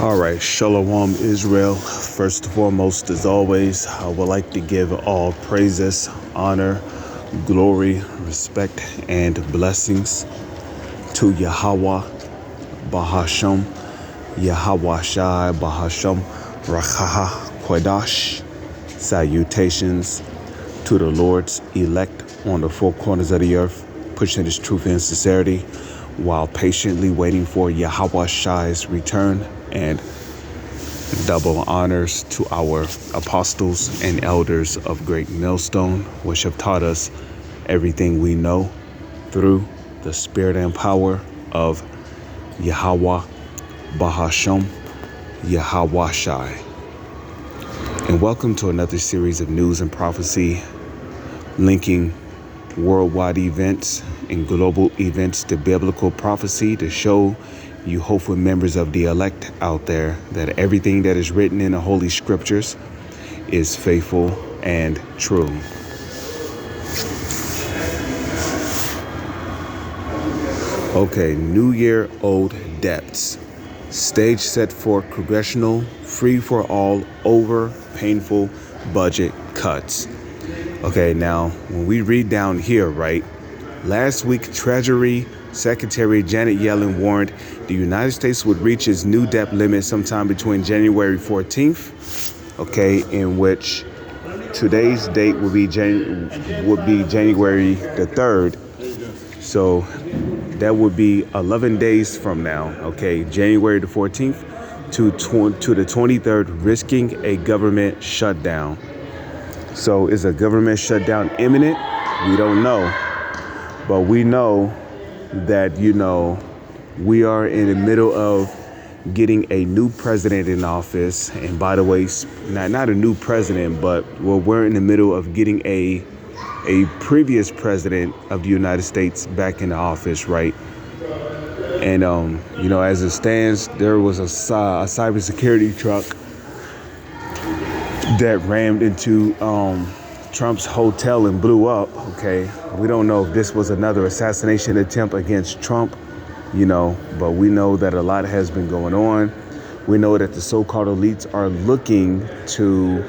All right, Shalom Israel. First and foremost, as always, I would like to give all praises, honor, glory, respect, and blessings to Yahweh, Bahasham, Yahweh Shai, Bahasham, Rachaha, Kodash. Salutations to the Lord's elect on the four corners of the earth, pushing His truth and sincerity while patiently waiting for Yahweh Shai's return, and double honors to our apostles and elders of Great Millstone, which have taught us everything we know through the spirit and power of Yahweh Bahasham, Yahweh Shai. And welcome to another series of news and prophecy linking worldwide events and global events to biblical prophecy to show you hopeful members of the elect out there that everything that is written in the Holy Scriptures is faithful and true. Okay, New Year Old Debts. Stage set for congressional free-for-all over painful budget cuts. Okay, now when we read down here, right, last week Treasury Secretary Janet Yellen warned the United States would reach its new debt limit sometime between January 14th, okay, in which today's date would be January the 3rd. So that would be 11 days from now, okay, January the 14th to the 23rd, risking a government shutdown. So is a government shutdown imminent? We don't know. But we know that, we are in the middle of getting a new president in office. And by the way, not a new president, but we're in the middle of getting a previous president of the United States back in the office, right? And, as it stands, there was a cybersecurity truck that rammed into Trump's hotel and blew up. Okay, we don't know if this was another assassination attempt against Trump, but we know that a lot has been going on. We know that the so-called elites are looking to,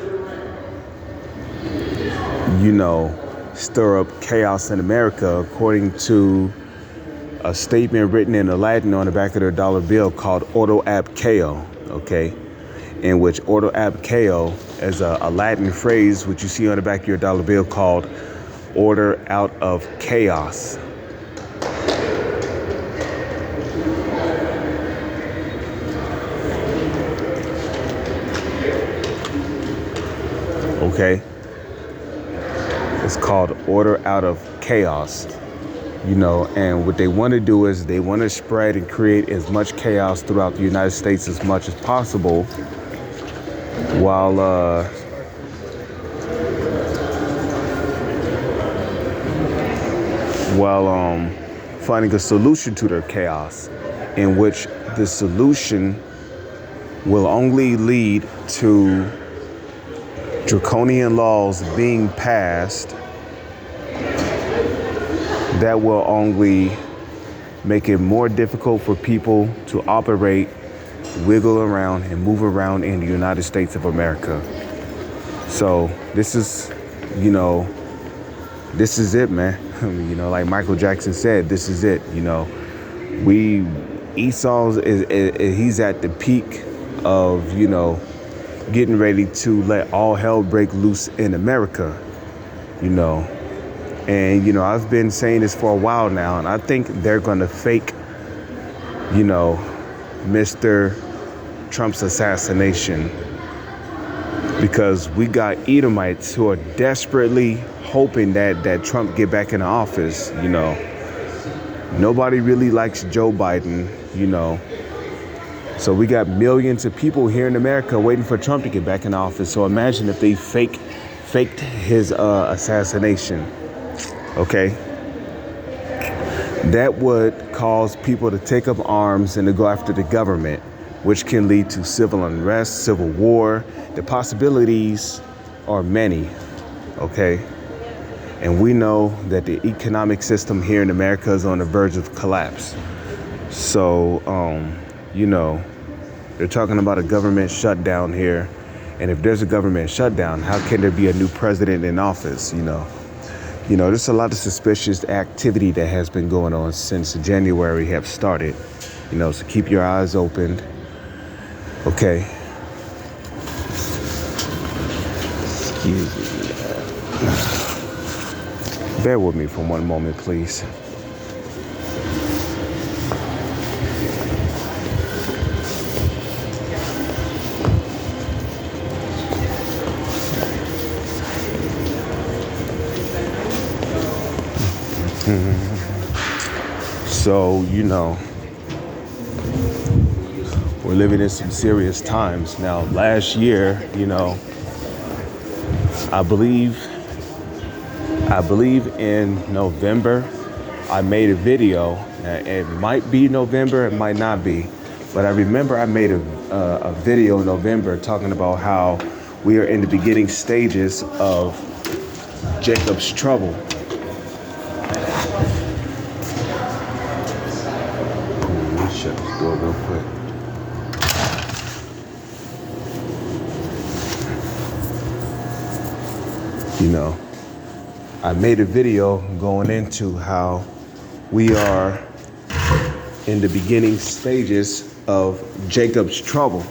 stir up chaos in America, according to a statement written in Latin on the back of their dollar bill called Ordo ab Chao, okay, in which Ordo ab Chao is a Latin phrase which you see on the back of your dollar bill called order out of chaos. Okay, it's called order out of chaos. And what they want to do is they want to spread and create as much chaos throughout the United States as much as possible, while finding a solution to their chaos, in which the solution will only lead to draconian laws being passed that will only make it more difficult for people to operate, wiggle around, and move around in the United States of America. So this is it, man. Like Michael Jackson said, this is it. Esau's he's at the peak of, getting ready to let all hell break loose in America, And, I've been saying this for a while now, and I think they're going to fake, Mr. Trump's assassination, because we got Edomites who are desperately hoping that Trump get back in the office. Nobody really likes Joe Biden, So we got millions of people here in America waiting for Trump to get back in office. So imagine if they faked his assassination. Okay, that would cause people to take up arms and to go after the government, which can lead to civil unrest, civil war. The possibilities are many. Okay, and we know that the economic system here in America is on the verge of collapse. So, They're talking about a government shutdown here. And if there's a government shutdown, how can there be a new president in office? There's a lot of suspicious activity that has been going on since January have started. So keep your eyes open. Okay. Excuse me. Bear with me for one moment, please. So, we're living in some serious times. Now, last year, I believe in November, I made a video. It might be November, it might not be. But I remember I made a video in November talking about how we are in the beginning stages of Jacob's trouble. Let me shut this door real quick. I made a video going into how we are in the beginning stages of Jacob's trouble.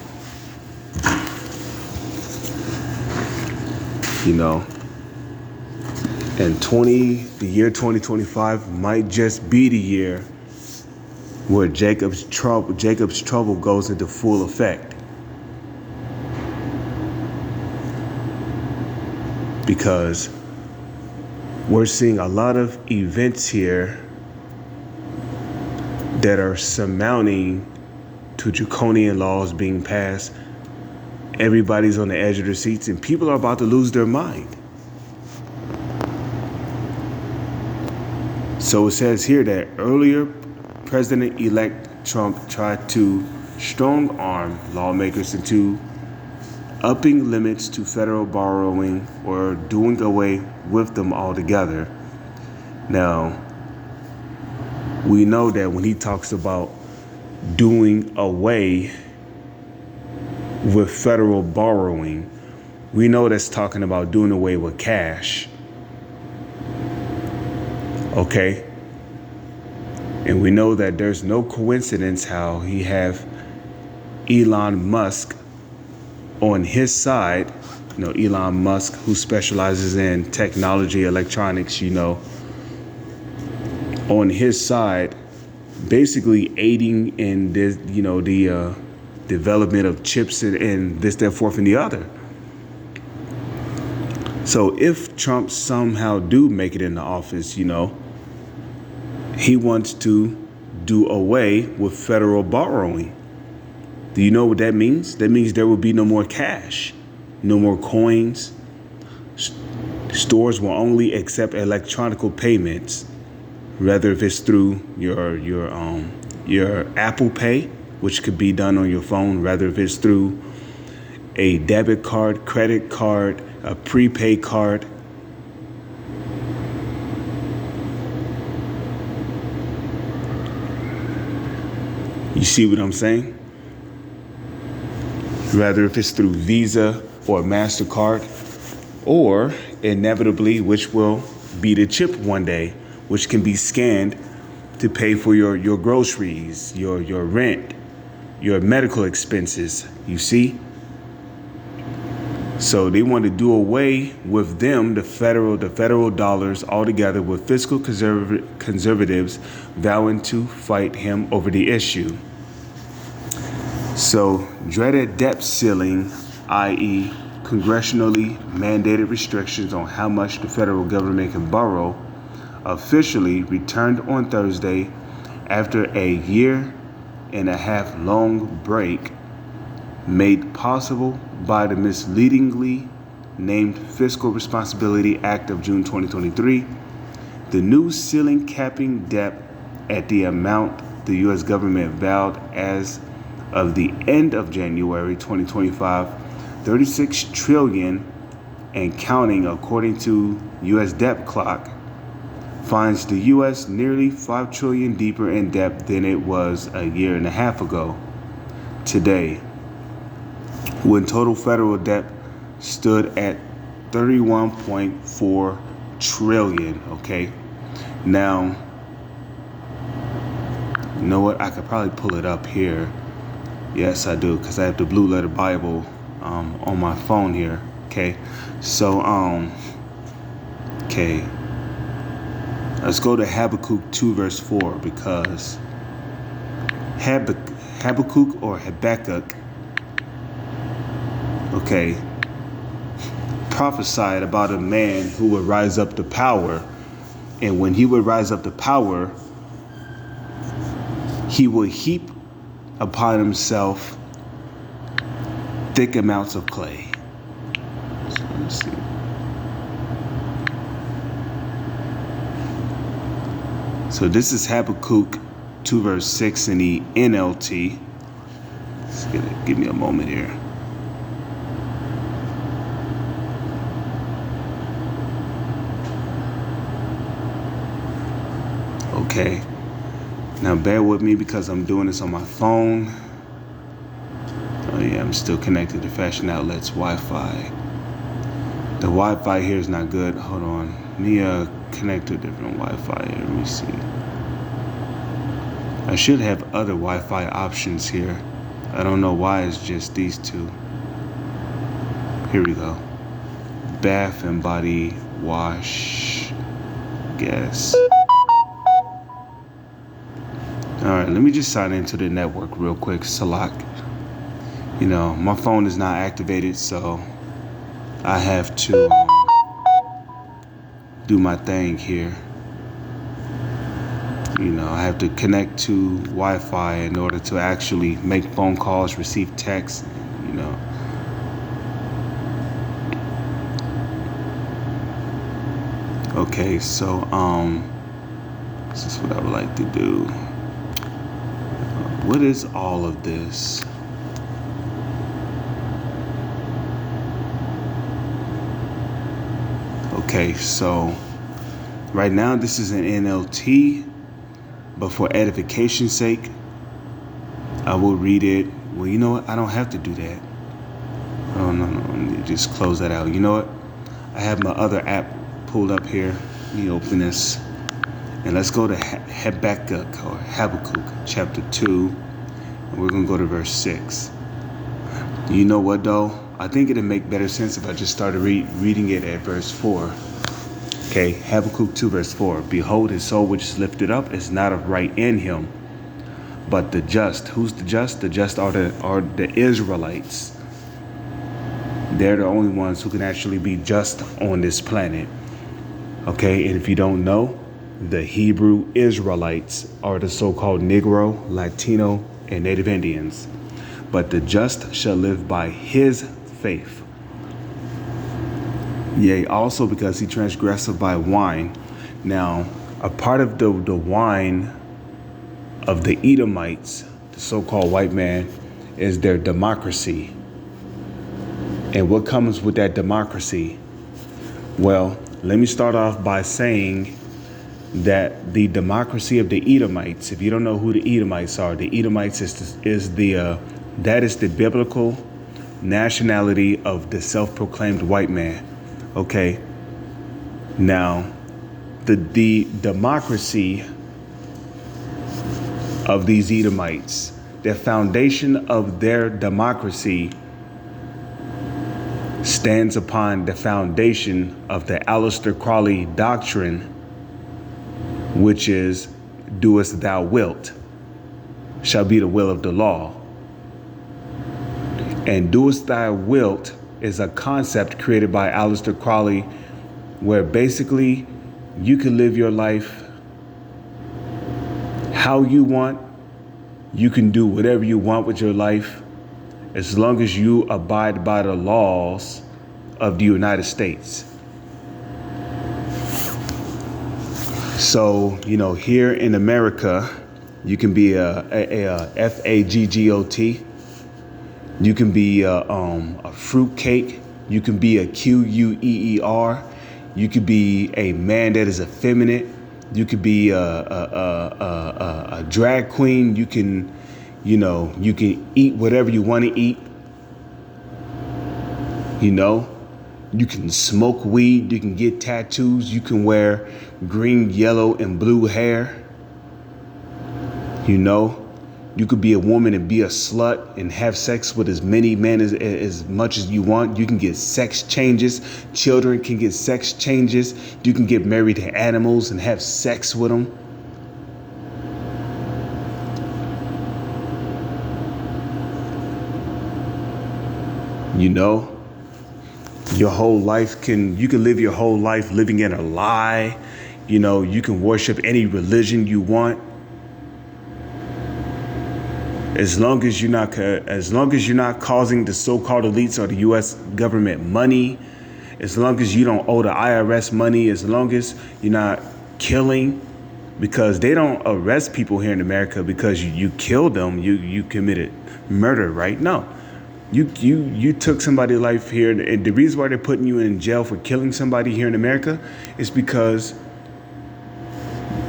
And the year 2025 might just be the year where Jacob's trouble goes into full effect. Because we're seeing a lot of events here that are surmounting to draconian laws being passed. Everybody's on the edge of their seats and people are about to lose their mind. So it says here that earlier President-elect Trump tried to strong-arm lawmakers into upping limits to federal borrowing or doing away with them altogether. Now, we know that when he talks about doing away with federal borrowing, we know that's talking about doing away with cash. Okay? And we know that there's no coincidence how he have Elon Musk on his side, Elon Musk, who specializes in technology, electronics, on his side, basically aiding in this, the development of chips and this, that, forth, and the other. So if Trump somehow do make it into office, he wants to do away with federal borrowing. Do you know what that means? That means there will be no more cash, no more coins. Stores will only accept electronic payments, whether if it's through your Apple Pay, which could be done on your phone, whether if it's through a debit card, credit card, a prepaid card. You see what I'm saying? Whether if it's through Visa or MasterCard, or inevitably, which will be the chip one day, which can be scanned to pay for your groceries, your rent, your medical expenses, you see? So they want to do away with them, the federal dollars altogether, with fiscal conservatives vowing to fight him over the issue. So dreaded debt ceiling, i.e. congressionally mandated restrictions on how much the federal government can borrow, officially returned on Thursday after a year-and-a-half long break made possible by the misleadingly named Fiscal Responsibility Act of June 2023. The new ceiling capping debt at the amount the U.S. government vowed as of the end of January 2025, 36 trillion and counting, according to U.S. debt clock, finds the U.S. nearly 5 trillion deeper in debt than it was a year and a half ago. Today, when total federal debt stood at 31.4 trillion. Okay. Now, you know what? I could probably pull it up here. Yes, I do, because I have the Blue Letter Bible on my phone here. Okay. So, okay. Let's go to Habakkuk 2 verse 4, because Habakkuk or Habakkuk, okay, prophesied about a man who would rise up to power. And when he would rise up to power, he would heap upon himself thick amounts of clay. So let's see. So this is Habakkuk 2 verse 6 in the NLT. Give me a moment here. Okay. Now bear with me because I'm doing this on my phone. Oh yeah, I'm still connected to Fashion Outlet's Wi-Fi. The Wi-Fi here is not good. Hold on. Let me connect to a different Wi-Fi here. Let me see. I should have other Wi-Fi options here. I don't know why it's just these two. Here we go. Bath and body wash. Guess. All right, let me just sign into the network real quick, Salak. You know, my phone is not activated, so I have to do my thing here. You know, I have to connect to Wi-Fi in order to actually make phone calls, receive texts, you know. Okay, so this is what I would like to do. What is all of this? Okay, so right now this is an NLT, but for edification's sake, I will read it. Well, you know what? I don't have to do that. Oh, no. Let me just close that out. You know what? I have my other app pulled up here. Let me open this. And let's go to Habakkuk chapter 2. And we're going to go to verse 6. You know what, though? I think it'd make better sense if I just started reading it at verse 4. Okay, Habakkuk 2 verse 4. Behold, his soul which is lifted up is not of right in him, but the just. Who's the just? The just are the Israelites. They're the only ones who can actually be just on this planet. Okay, and if you don't know, the Hebrew Israelites are the so-called Negro, Latino, and Native Indians. But the just shall live by his faith. Yea, also because he transgresseth by wine. Now, a part of the wine of the Edomites, the so-called white man, is their democracy. And what comes with that democracy? Well, let me start off by saying that the democracy of the Edomites, if you don't know who the Edomites are, the Edomites is the biblical nationality of the self-proclaimed white man. Okay. Now, the democracy of these Edomites, the foundation of their democracy stands upon the foundation of the Aleister Crowley doctrine, which is, doest thou wilt, shall be the will of the law. And doest thou wilt is a concept created by Aleister Crowley, where basically you can live your life how you want. You can do whatever you want with your life, as long as you abide by the laws of the United States. So, you know, here in America, you can be a FAGGOT. You can be a fruitcake. You can be a QUEER. You could be a man that is effeminate. You could be a drag queen. You can eat whatever you want to eat. You know, you can smoke weed, you can get tattoos, you can wear green, yellow, and blue hair. You know, you could be a woman and be a slut and have sex with as many men as much as you want. You can get sex changes. Children can get sex changes. You can get married to animals and have sex with them. You know, your whole life you can live your whole life living in a lie. You know, you can worship any religion you want. As long as you're not causing the so-called elites or the U.S. government money, as long as you don't owe the IRS money, as long as you're not killing, because they don't arrest people here in America because you killed them, you committed murder, right? No, you took somebody's life here, and the reason why they're putting you in jail for killing somebody here in America is because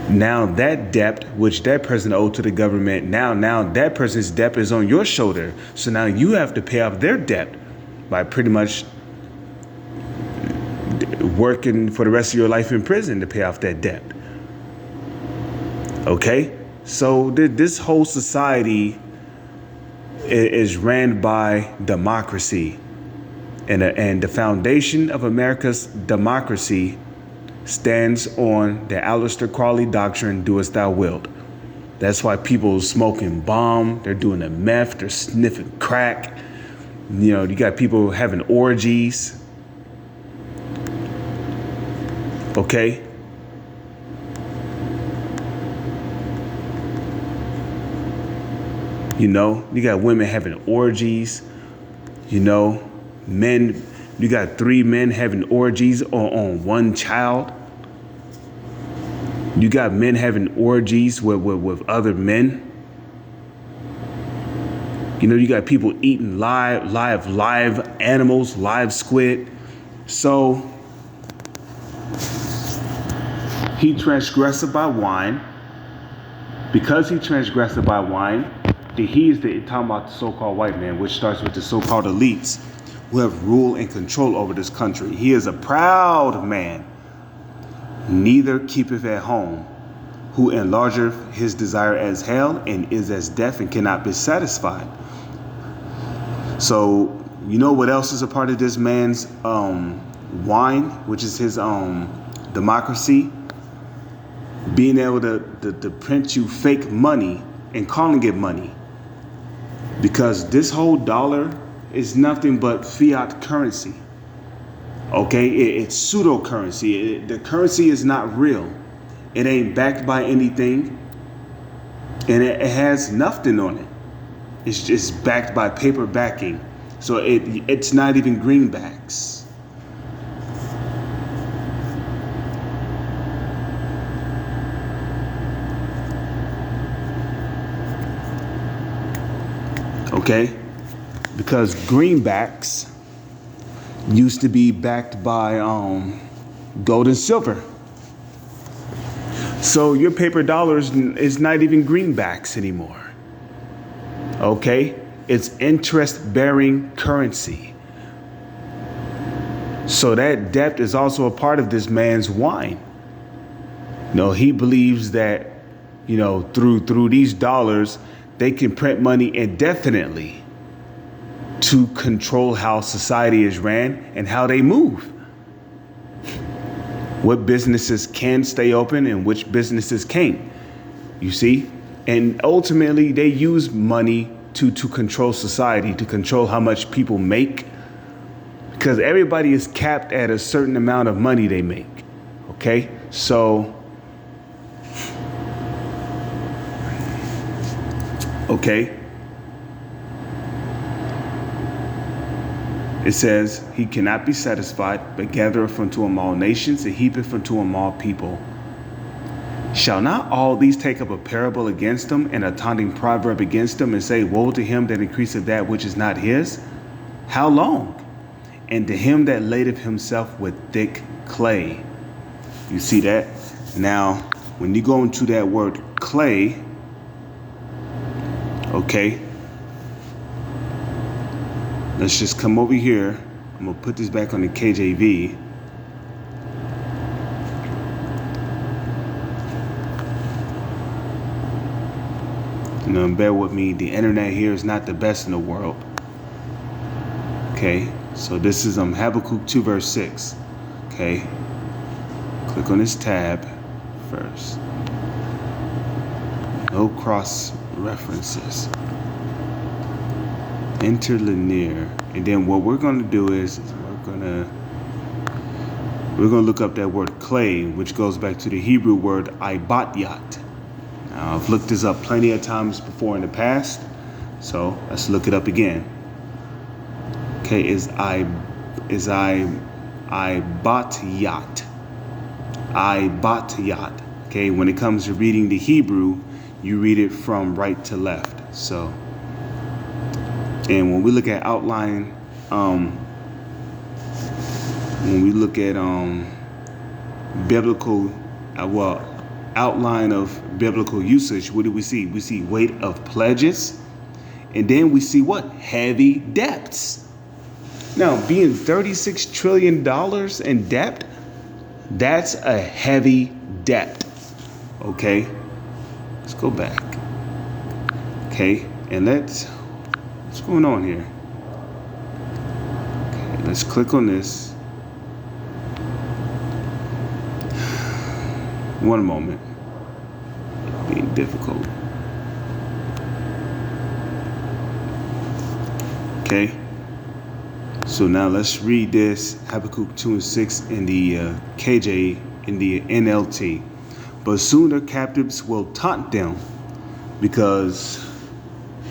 now that debt, which that person owed to the government, now that person's debt is on your shoulder. So now you have to pay off their debt by pretty much working for the rest of your life in prison to pay off that debt. Okay? So this whole society is ran by democracy. And the foundation of America's democracy stands on the Aleister Crowley doctrine, do as thou wilt. That's why people smoking bomb, they're doing the meth, they're sniffing crack. You know, you got people having orgies. Okay? You know, you got women having orgies. You know, men, you got 3 men having orgies on 1 child. You got men having orgies with other men. You know, you got people eating live animals, live squid. So he transgressed by wine. Because he transgressed by wine, he is talking about the so-called white man, which starts with the so-called elites who have rule and control over this country. He is a proud man, neither keepeth at home, who enlargeth his desire as hell, and is as deaf and cannot be satisfied. So, you know what else is a part of this man's wine, which is his democracy? Being able to print you fake money and calling it money. Because this whole dollar is nothing but fiat currency. Okay, it's pseudo currency. The currency is not real. It ain't backed by anything, and it has nothing on it. It's just backed by paper backing. So it's not even greenbacks. Okay, because greenbacks used to be backed by gold and silver. So your paper dollars is not even greenbacks anymore. Okay, it's interest-bearing currency. So that debt is also a part of this man's wine. You know, he believes that, you know, through these dollars, they can print money indefinitely to control how society is ran and how they move. What businesses can stay open and which businesses can't. You see? And ultimately, they use money to control society, to control how much people make. Because everybody is capped at a certain amount of money they make. Okay? So, okay. It says, he cannot be satisfied, but gathereth unto him all nations, and heapeth unto him all people. Shall not all these take up a parable against him, and a taunting proverb against him, and say, woe to him that increaseth that which is not his? How long? And to him that ladeth himself with thick clay. You see that? Now, when you go into that word clay, okay, let's just come over here I'm gonna put this back on the KJV. You know, bear with me. The internet here is not the best in the world. Okay, so this is Habakkuk 2 verse 6. Okay, click on this tab first. No cross references. Interlinear, and then what we're going to do is we're going to look up that word clay, which goes back to the Hebrew word ibatyat. Now, I've looked this up plenty of times before in the past, so let's look it up again. Okay, ibatyat. Okay, when it comes to reading the Hebrew, you read it from right to left. So, and when we look at outline, when we look at biblical, outline of biblical usage, what do we see? We see weight of pledges, and then we see what? Heavy debts. Now, being $36 trillion in debt, that's a heavy debt. Okay, let's go back. Okay, and what's going on here? Okay, let's click on this. One moment. Being difficult. Okay. So now let's read this Habakkuk 2 and 6 in the KJ, in the NLT. But soon their captives will taunt them, because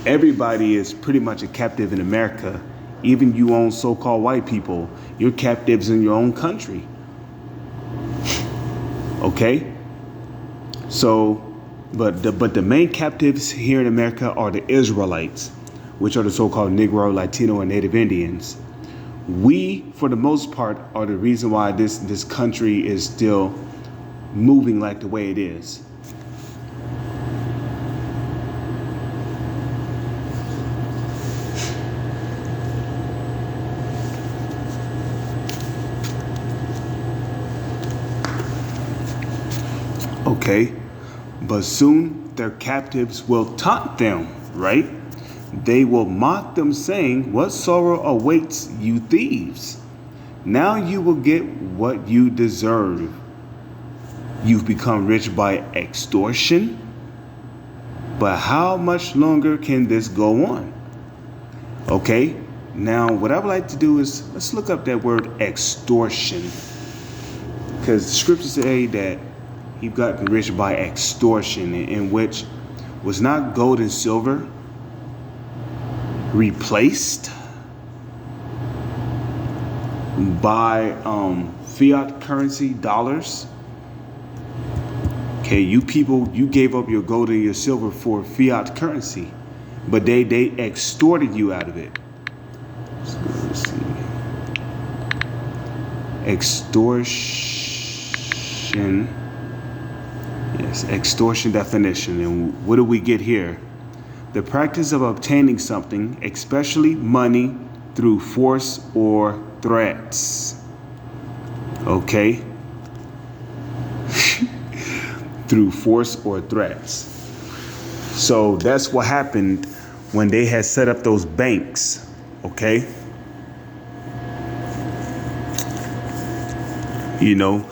everybody is pretty much a captive in America. Even you own so-called white people, you're captives in your own country. Okay? So, but the main captives here in America are the Israelites, which are the so-called Negro, Latino, and Native Indians. We, for the most part, are the reason why this country is still moving like the way it is. Okay, but soon their captives will taunt them, right? They will mock them, saying, "What sorrow awaits you thieves? Now you will get what you deserve. You've become rich by extortion. But how much longer can this go on?" Okay, now what I would like to do is let's look up that word extortion, because the scriptures say that he gotten rich by extortion, in which was not gold and silver replaced by fiat currency dollars. Okay, you people, you gave up your gold and your silver for fiat currency, but they extorted you out of it. So let's see. Extortion. Yes, extortion definition. And what do we get here? The practice of obtaining something, especially money, through force or threats. Okay? Through force or threats. So that's what happened when they had set up those banks. Okay? You know,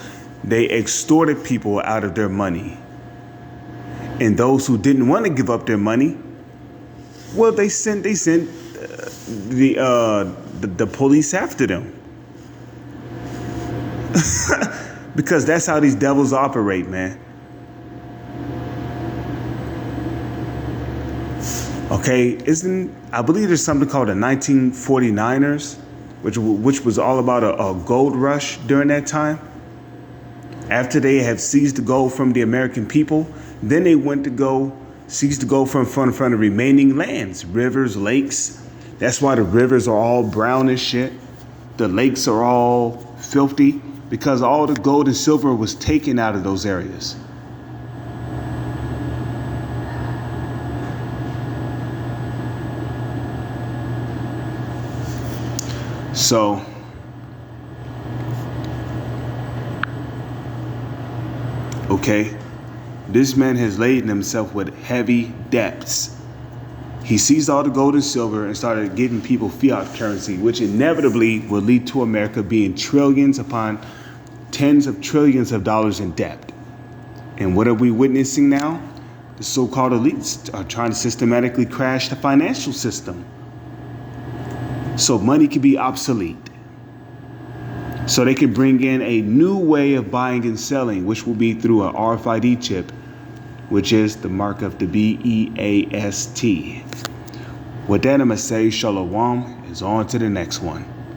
they extorted people out of their money. And those who didn't want to give up their money, well, they sent the police after them. Because that's how these devils operate, man. Okay, I believe there's something called the 1949ers, which was all about a gold rush during that time. After they had seized the gold from the American people, then they went to seize the gold from the remaining lands, rivers, lakes. That's why the rivers are all brown and shit. The lakes are all filthy, because all the gold and silver was taken out of those areas. So Okay? This man has laden himself with heavy debts. He seized all the gold and silver and started giving people fiat currency, which inevitably would lead to America being trillions upon tens of trillions of dollars in debt. And what are we witnessing now? The so-called elites are trying to systematically crash the financial system so money can be obsolete. So they can bring in a new way of buying and selling, which will be through an RFID chip, which is the mark of the BEAST. With that, I'm going to say shalom is on to the next one.